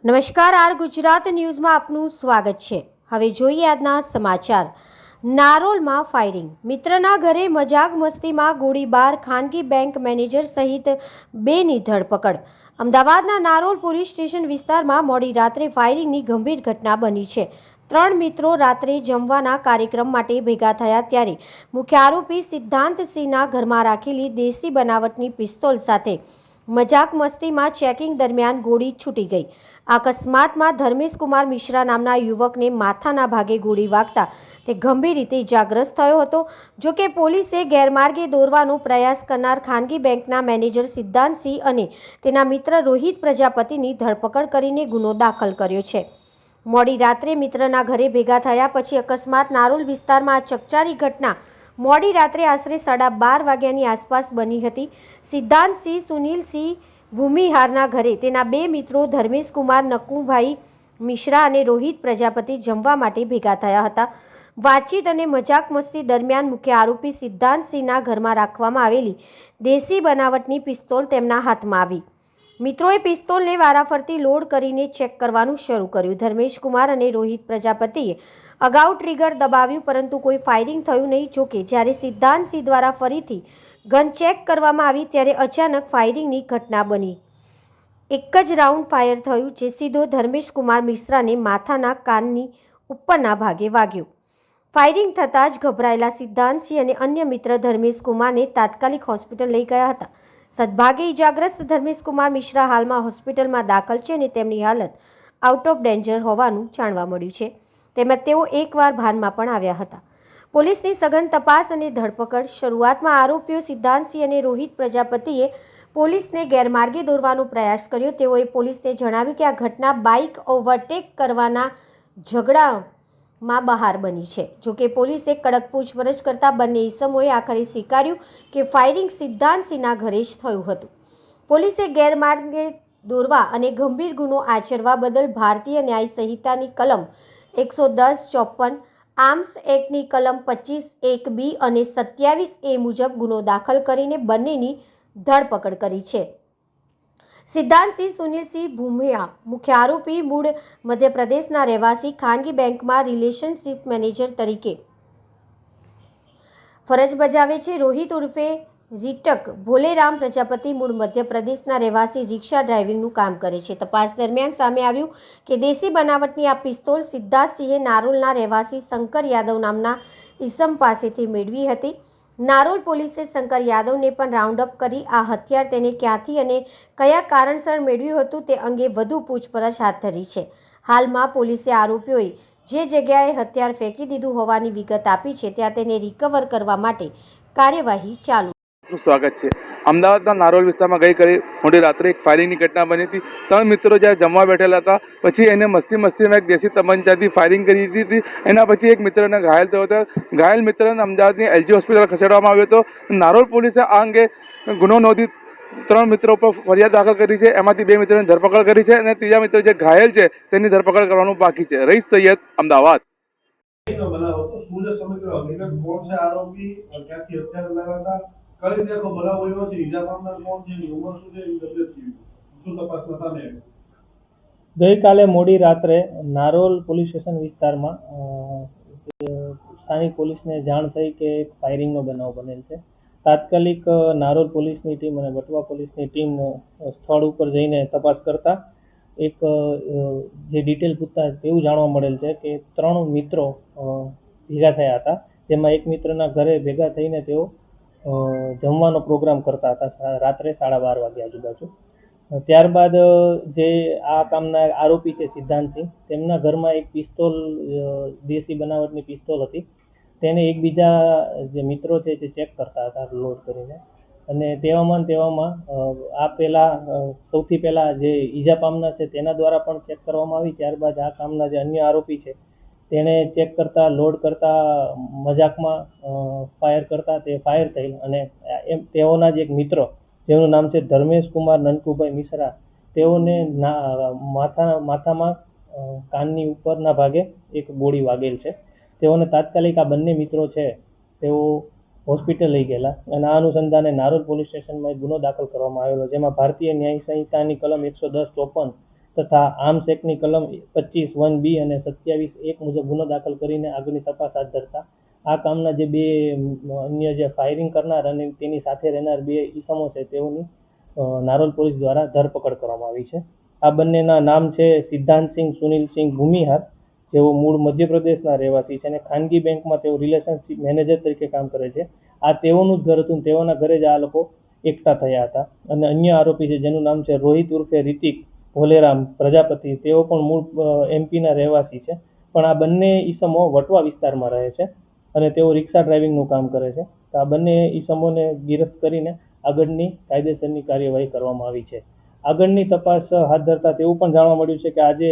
નમસ્કાર, આર ગુજરાત ન્યૂઝમાં આપનું સ્વાગત છે। હવે જોઈએ આજના સમાચાર। નારોલમાં ફાયરિંગ, મિત્રના ઘરે મજાક મસ્તીમાં ગોળીબાર, ખાનગી બેંક મેનેજર સહિત બેની ધરપકડ। અમદાવાદના નારોલ પોલીસ સ્ટેશન વિસ્તારમાં મોડી રાત્રે ફાયરિંગની ગંભીર ઘટના બની છે। ત્રણ મિત્રો રાત્રે જમવાના કાર્યક્રમ માટે ભેગા થયા ત્યારે મુખ્ય આરોપી સિદ્ધાંતસિંહના ઘરમાં રાખેલી દેશી બનાવટની પિસ્તોલ સાથે મજાક મસ્તીમાં ચેકિંગ દરમિયાન ગોળી છૂટી ગઈ। આ અકસ્માતમાં ધર્મેશ કુમાર મિશ્રા નામના યુવકને માથાના ભાગે ગોળી વાગતા તે ગંભીર રીતે ઇજાગ્રસ્ત થયો હતો। જો કે પોલીસે ગેરમાર્ગે દોરવાનો પ્રયાસ કરનાર ખાનગી બેંકના મેનેજર સિદ્ધાંતસિંહ અને તેના મિત્ર રોહિત પ્રજાપતિની ધરપકડ કરીને ગુનો દાખલ કર્યો છે। મોડી રાત્રે મિત્રના ઘરે ભેગા થયા પછી અકસ્માત નારોલ વિસ્તારમાં આ ચકચારી ઘટના મોડી રાત્રે આશરે 12:30 વાગ્યાની આસપાસ બની હતી। સિદ્ધાંતસિંહ સુનિલસિંહ ભૂમિહારના ઘરે તેના બે મિત્રો ધર્મેશ કુમાર નકુભાઈ મિશ્રા અને રોહિત પ્રજાપતિ જમવા માટે ભેગા થયા હતા। વાતચીત અને મજાક મસ્તી દરમિયાન મુખ્ય આરોપી સિદ્ધાંતસિંહના ઘરમાં રાખવામાં આવેલી દેશી બનાવટની પિસ્તોલ તેમના હાથમાં આવી। મિત્રોએ પિસ્તોલને વારાફરતી લોડ કરીને ચેક કરવાનું શરૂ કર્યું। ધર્મેશ કુમાર અને રોહિત પ્રજાપતિએ અગાઉ ટ્રિગર દબાવ્યું પરંતુ કોઈ ફાયરિંગ થયું નહીં। જોકે જ્યારે સિદ્ધાંતસિંહ દ્વારા ફરીથી ગન ચેક કરવામાં આવી ત્યારે અચાનક ફાયરિંગની ઘટના બની। એક જ રાઉન્ડ ફાયર થયું જે સીધો ધર્મેશ કુમાર મિશ્રાને માથાના કાનની ઉપરના ભાગે વાગ્યો। ફાયરિંગ થતાં જ ગભરાયેલા સિદ્ધાંતસિંહ અને અન્ય મિત્ર ધર્મેશ કુમારને તાત્કાલિક હોસ્પિટલ લઈ ગયા હતા। સદભાગે ઇજાગ્રસ્ત ધર્મેશ કુમાર મિશ્રા હાલમાં હોસ્પિટલમાં દાખલ છે અને તેમની હાલત આઉટ ઓફ ડેન્જર હોવાનું જાણવા મળ્યું છે। તેમજ તેઓ એકવાર ભાનમાં પણ આવ્યા હતા। પોલીસની સઘન તપાસ અને ધરપકડ। શરૂઆતમાં આરોપીઓ સિદ્ધાંતસિંહ અને રોહિત પ્રજાપતિએ પોલીસને ગેરમાર્ગે દોરવાનો પ્રયાસ કર્યો। તેઓએ પોલીસને જણાવ્યું કે આ ઘટના બાઇક ઓવરટેક કરવાના ઝઘડામાં બહાર બની છે। જોકે પોલીસે કડક પૂછપરછ કરતા બંને ઇસમોએ આખરે સ્વીકાર્યું કે ફાયરિંગ સિદ્ધાંતસિંહના ઘરે જ થયું હતું। પોલીસે ગેરમાર્ગે દોરવા અને ગંભીર ગુનો આચરવા બદલ ભારતીય ન્યાય સંહિતાની કલમ 110-54, આર્મ્સ એક્ટની કલમ 25(1)(b) અને 27(a) મુજબ ગુનો દાખલ કરીને બંનેની ધરપકડ કરી છે। સિદ્ધાંતસિંહ સુનિલસિંહ ભૂમિયા મુખ્ય આરોપી મૂળ મધ્યપ્રદેશના રહેવાસી, ખાનગી બેંકમાં રિલેશનશિપ મેનેજર તરીકે ફરજ બજાવે છે। રોહિત ઉર્ફે રીટક ભોલેરામ પ્રજાપતિ મૂળ મધ્યપ્રદેશના રહેવાસી, રિક્ષા ડ્રાઇવિંગનું કામ કરે છે। તપાસ દરમિયાન સામે આવ્યું કે દેશી બનાવટની આ પિસ્તોલ સિદ્ધાંતસિંહે નારોલના રહેવાસી શંકર યાદવ નામના ઇસમ પાસેથી મેળવી હતી। નારોલ પોલીસે શંકર યાદવને પણ રાઉન્ડ અપ કરી આ હથિયાર તેને ક્યાંથી અને કયા કારણસર મેળવ્યું હતું તે અંગે વધુ પૂછપરછ હાથ ધરી છે। હાલમાં પોલીસે આરોપીઓએ જે જગ્યાએ હથિયાર ફેંકી દીધું હોવાની વિગત આપી છે ત્યાં તેને રિકવર કરવા માટે કાર્યવાહી ચાલુ। સ્વાગત છે। અમદાવાદના નારોલ વિસ્તારમાં ગઈકાલે મોડી રાત્રે એક ફાયરિંગની ઘટના બની હતી। ત્રણ મિત્રો જ્યારે જમવા બેઠેલા હતા પછી એને મસ્તીમાં એક દેશી તમંચાથી ફાયરિંગ કરી દીધી હતી। એના પછી એક મિત્રને ઘાયલ થયો હતો। ઘાયલ મિત્રને અમદાવાદની LG હોસ્પિટલ ખસેડવામાં આવ્યો હતો। નારોલ પોલીસે આ અંગે ગુનો નોંધી ત્રણ મિત્રો પર ફરિયાદ દાખલ કરી છે। એમાંથી બે મિત્રોની ધરપકડ કરી છે અને ત્રીજા મિત્ર જે ઘાયલ છે તેની ધરપકડ કરવાનું બાકી છે। રઈસ સૈયદ, અમદાવાદ। ગઈકાલે મોડી રાત્રે નારોલ પોલીસ સ્ટેશન વિસ્તારમાં સ્થાનિક પોલીસને જાણ થઈ કે એક ફાયરિંગનો બનાવ બનેલ છે। તાત્કાલિક નારોલ પોલીસની ટીમ અને વટવા પોલીસની ટીમ સ્થળ ઉપર જઈને તપાસ કરતા એક જે ડિટેલ પૂછતા એવું જાણવા મળેલ છે કે ત્રણ મિત્રો ભેગા થયા હતા, જેમાં એક મિત્રના ઘરે ભેગા થઈને તેઓ જમવાનો પ્રોગ્રામ કરતા હતા રાત્રે 12:30 વાગ્યા આજુબાજુ। ત્યારબાદ જે આ કામના આરોપી છે સિદ્ધાંતસિંહ, તેમના ઘરમાં એક પિસ્તોલ, દેશી બનાવટની પિસ્તોલ હતી। તેને એકબીજા જે મિત્રો છે તે ચેક કરતા હતા લોડ કરીને અને તેવામાં સૌથી પહેલા જે ઈજા પામનાર છે તેના દ્વારા પણ ચેક કરવામાં આવી। ત્યારબાદ આ કામના જે અન્ય આરોપી છે તેણે ચેક કરતા, લોડ કરતા, મજાકમાં ફાયર કરતા તે ફાયર થયેલ અને તેઓના જ એક મિત્ર જેનું નામ છે ધર્મેશ કુમાર નનકુભાઈ મિશ્રા, તેઓને માથામાં કાનની ઉપરના ભાગે એક ગોળી વાગેલ છે। તેઓને તાત્કાલિક આ બંને મિત્રો છે તેઓ હોસ્પિટલ લઈ ગયેલા અને આ અનુસંધાને નારોલ પોલીસ સ્ટેશનમાં એક ગુનો દાખલ કરવામાં આવેલો, જેમાં ભારતીય ન્યાય સંહિતાની કલમ 110-54 તથા આર્મ્સ એક્ટની કલમ 25(1)B અને 27(1) મુજબ ગુનો દાખલ કરીને આગળની તપાસ હાથ ધરતા આ કામના જે બે અન્ય જે ફાયરિંગ કરનાર અને તેની સાથે રહેનાર બે ઈસમો છે તેઓની નારોલ પોલીસ દ્વારા ધરપકડ કરવામાં આવી છે. આ બંનેના નામ છે સિદ્ધાંતસિંહ સુનિલસિંહ ભૂમિહાર, જેઓ મૂળ મધ્યપ્રદેશના રહેવાસી છે અને ખાનગી બેંકમાં તેઓ રિલેશનશિપ મેનેજર તરીકે કામ કરે છે. આ તેઓનું જ ઘર હતું. તેઓના ઘરે જ આ લોકો એકઠા થયા હતા. અને અન્ય આરોપી છે જેનું નામ છે રોહિત ઉર્ફે રિતિક ભોલેરામ પ્રજાપતિ, તેઓ પણ મૂળ એમપીના રહેવાસી છે. પણ આ બંને ઈસમો વટવા વિસ્તારમાં રહે છે અને તેઓ રિક્ષા ડ્રાઇવિંગનું કામ કરે છે. તો આ બંને ઈસમોને ગિરફ્ત કરીને આગળની કાયદેસરની કાર્યવાહી કરવામાં આવી છે. આગળની તપાસ હાથ ધરતા તેવું પણ જાણવા મળ્યું છે કે આજે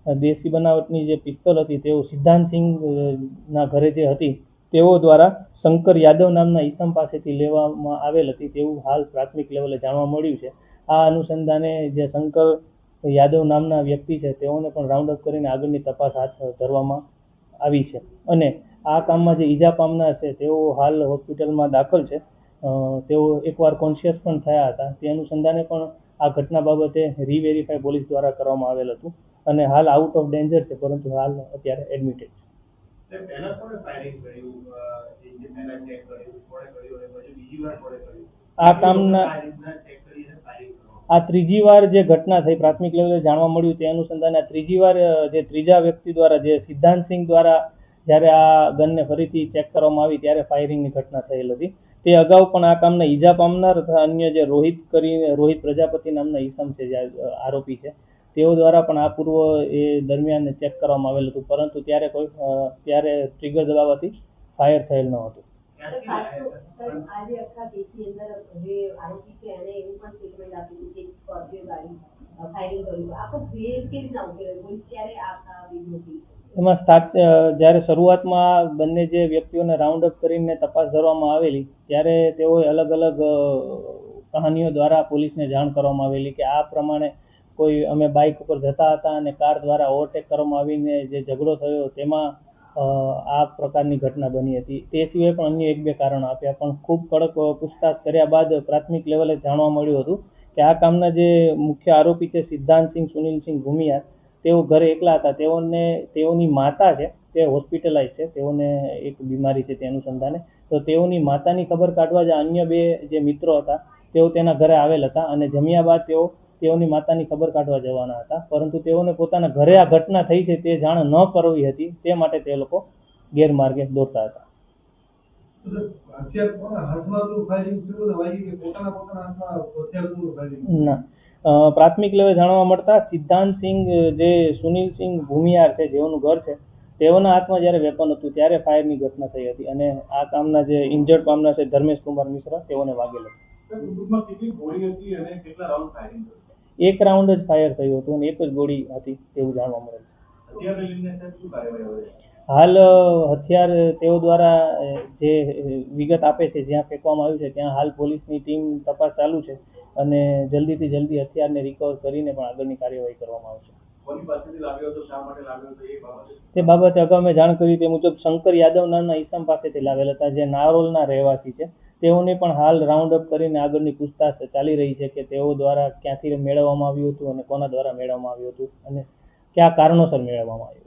દેશી બનાવટની જે પિસ્તોલ હતી તેઓ સિદ્ધાંતસિંહ ના ઘરે જે હતી તેઓ દ્વારા શંકર યાદવ નામના ઈસમ પાસેથી લેવામાં આવેલ હતી તેવું હાલ પ્રાથમિક લેવલે જાણવા મળ્યું છે. આ અનુસંધાને જે શંકર યાદવ નામના વ્યક્તિ છે તેઓને પણ રાઉન્ડ અપ કરીને આગળની તપાસ હાથ ધરવામાં આવી છે. અને આ કામમાં જે ઈજા પામનાર છે તેઓ હાલ હોસ્પિટલમાં દાખલ છે. તેઓ એકવાર કોન્શિયસ પણ થયા હતા. તે અનુસંધાને પણ આ ઘટના બાબતે રીવેરીફાઈ પોલીસ દ્વારા કરવામાં આવેલ હતું અને હાલ આઉટ ઓફ ડેન્જર છે, પરંતુ હાલ અત્યારે એડમિટેડ છે. આ કામના આ ત્રીજી વાર જે ઘટના થઈ પ્રાથમિક લેવલે જાણવા મળ્યું તે અનુસંધાને ત્રીજી વાર જે ત્રીજા વ્યક્તિ દ્વારા જે સિદ્ધાંતસિંહ દ્વારા જ્યારે આ ગનને ફરીથી ચેક કરવામાં આવી ત્યારે ફાયરિંગની ઘટના થયેલ હતી. તે અગાઉ પણ આ કામના ઈજા પામનાર તથા અન્ય જે રોહિત પ્રજાપતિ નામના ઈસમ છે જે આરોપી છે તેઓ દ્વારા પણ આ પૂર્વ એ દરમિયાન ચેક કરવામાં આવેલ હતું, પરંતુ ત્યારે ટ્રિગર દબાવવાથી ફાયર થયેલ ન હતું. એમાં જ્યારે શરૂઆતમાં બંને જે વ્યક્તિઓને રાઉન્ડ અપ કરીને તપાસ ધરવામાં આવેલી ત્યારે તેઓએ અલગ અલગ કહાનીઓ દ્વારા પોલીસને જાણ કરવામાં આવેલી કે આ પ્રમાણે કોઈ અમે બાઇક ઉપર જતા હતા અને કાર દ્વારા ઓવરટેક કરવામાં આવીને જે ઝઘડો થયો તેમાં આ પ્રકારની ઘટના બની હતી. તે સિવાય પણ અન્ય એક બે કારણો આપ્યા, પણ ખૂબ કડક પૂછતાછ કર્યા બાદ પ્રાથમિક લેવલે જાણવા મળ્યું હતું કે આ કામના જે મુખ્ય આરોપી છે સિદ્ધાંતસિંહ સુનિલસિંહ ભૂમિયાર, તેઓ ઘરે એકલા હતા. તેઓની માતા છે તે હોસ્પિટલાઇઝ છે, તેઓને એક બીમારી છે તે અનુસંધાને. તો તેઓની માતાની ખબર કાઢવા જે અન્ય બે જે મિત્રો હતા તેઓ તેના ઘરે આવેલ હતા અને જમ્યા બાદ તેઓની માતાની ખબર કાઢવા જવાના હતા, પરંતુ તેઓને પોતાના ઘરે આ ઘટના થઈ છે તે જાણ ન કરવી હતી, તે માટે તે લોકો ગેરમાર્ગે દોરતા હતા. ના, પ્રાથમિક લેવલે જાણવા મળતા સિદ્ધાંતસિંહ જે સુનિલસિંહ ભૂમિયાર છે જેઓનું ઘર છે તેઓના હાથમાં જ્યારે વેપન હતું ત્યારે ફાયરની ઘટના થઈ હતી અને આ કામના જે ઇન્જર્ડ પામનાર છે ધર્મેશ કુમાર મિશ્રા તેઓને વાગેલ હતું. એક રાઉન્ડ જ ફાયર થયું હતું અને એક જ ગોળી હતી તેવું જાણવા મળે છે. હાલ હથિયાર તેઓ દ્વારા જે વિગત આપે છે જ્યાં ફેંકવામાં આવ્યું છે ત્યાં હાલ પોલીસની ટીમ તપાસ ચાલુ છે અને જલ્દીથી જલ્દી હથિયારને રિકવર કરીને પણ આગળની કાર્યવાહી કરવામાં આવશે. તે બાબતે અગાઉ મેં જાણ કરી તે મુજબ શંકર યાદવ નામના ઈસમ પાસેથી લાવેલ હતા જે નારોલના રહેવાસી છે. તેઓને પણ હાલ રાઉન્ડ અપ કરીને આગળની પૂછતાછ ચાલી રહી છે કે તેઓ દ્વારા ક્યાંથી મેળવવામાં આવ્યું હતું અને કોના દ્વારા મેળવવામાં આવ્યું હતું અને કયા કારણોસર મેળવવામાં આવ્યું.